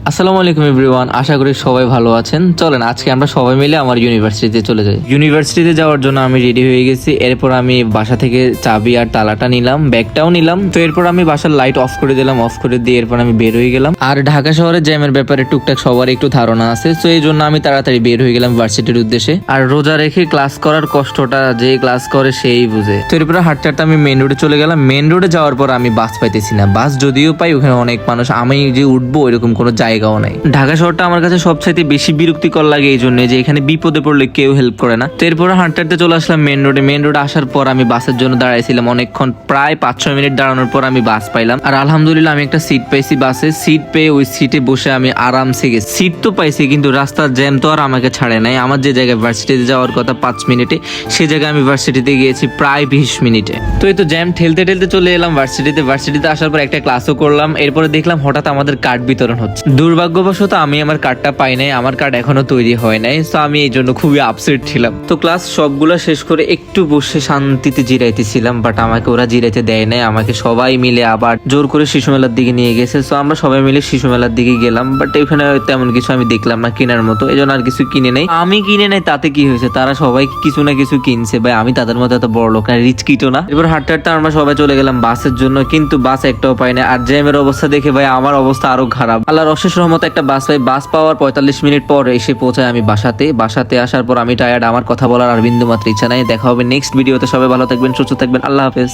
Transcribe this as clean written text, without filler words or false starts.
আসসালামু আলাইকুম এভরিওয়ান, আশা করি সবাই ভালো আছেন। চলেন আজকে আমরা সবাই মিলে আমার ইউনিভার্সিটিতে চলে যাই। ইউনিভার্সিটিতে যাওয়ার জন্য আমি রেডি হয়ে গেছি। এরপর আমি বাসা থেকে চাবি আর তালাটা নিলাম, ব্যাগটাও নিলাম। তো এরপর আমি বাসার লাইট অফ করে দিলাম, অফ করে দিয়ে এরপর আমি বের হয়ে গেলাম। আর ঢাকা শহরের জ্যামের ব্যাপারে টুকটাক সবার একটু ধারণা আছে, তো এই জন্য আমি তাড়াতাড়ি বের হয়ে গেলাম ভার্সিটির উদ্দেশ্যে। আর রোজা রেখে ক্লাস করার কষ্টটা যে ক্লাস করে সেই বুঝে। তো এরপর হাঁটতে হাঁটতে আমি মেন রোডে চলে গেলাম। মেন রোডে যাওয়ার পর আমি বাস পাইতেছি না। বাস যদিও পাই, ওখানে অনেক মানুষ, আমি যে উঠবো এরকম কোনো জায়গাও নাই। ঢাকা শহরটা আমার কাছে সবচাইতে বেশি বিরক্তিকর লাগে এই জন্য যে এখানে বিপদে পড়লে কেউ হেল্প করে না। তো এরপর হাঁটতে হাঁটতে চলে আসলাম মেন রোডে। মেন রোডে আসার পর আমি বাসের জন্য দাঁড়াইছিলাম অনেকক্ষণ, প্রায় 5-6 মিনিট দাঁড়ানোর পর আমি বাস পাইলাম। আর আলহামদুলিল্লাহ আমি একটা সিট পাইছি বাসে। সিট পেয়ে ওই সিটে বসে আমি আরামসে গেছি। সিট তো পাইছি, কিন্তু রাস্তার জ্যাম তো আর আমাকে ছাড়ে নাই। আমার যে জায়গায় ভার্সিটিতে যাওয়ার কথা 5 মিনিটে, সে জায়গায় আমি ভার্সিটিতে গিয়েছি প্রায় 20 মিনিটে। তো এই তো জ্যাম ঠেলতে ঠেলতে চলে এলাম ভার্সিটিতে। ভার্সিটিতে আসার পর একটা ক্লাসও করলাম। এরপরে দেখলাম হঠাৎ আমাদের কার্ড বিতরণ হচ্ছে। দুর্ভাগ্যবশত আমি আমার কার্ডটা পাই নাই, আমার কার্ড এখনো তৈরি হয় নাই। তো আমি এই জন্য খুবই আপসেট ছিলাম। তো ক্লাস সবগুলো শেষ করে একটু বসে শান্তিতে জিরাইতেছিলাম, বাট আমাকে ওরা জিরাইতে দেয় নাই। আমাকে সবাই মিলে আবার জোর করে শিশু মেলার দিকে নিয়ে গেছে। তো আমরা সবাই মিলে শিশু মেলার দিকে গেলাম, বাট এখানে তেমন কিছু আমি দেখলাম না কেনার মতো, এই জন্য আর কিছু কিনে নেই। আমি কিনে নাই তাতে কি হয়েছে, তারা সবাই কিছু না কিছু কিনছে। ভাই আমি তাদের মতো এত বড় লোক না, রিচ কিটো না। এবার হাঁটতে হাঁটতে আমরা সবাই চলে গেলাম বাসের জন্য, কিন্তু বাস একটাও পাই না। আর জ্যামের অবস্থা দেখে ভাই আমার অবস্থা আরো খারাপ। আল্লাহর অশেষ রহমতে একটা বাস পাই। বাস পাওয়ার 45 মিনিট পর এসে পৌঁছায় আমি বাসাতে আসার পর আমি টায়ার্ড, আমার কথা বলার আর বিন্দু মাত্র ইচ্ছা নাই। দেখা হবে নেক্সট ভিডিওতে। সবাই ভালো থাকবেন, সুস্থ থাকবেন, আল্লাহ হাফেজ।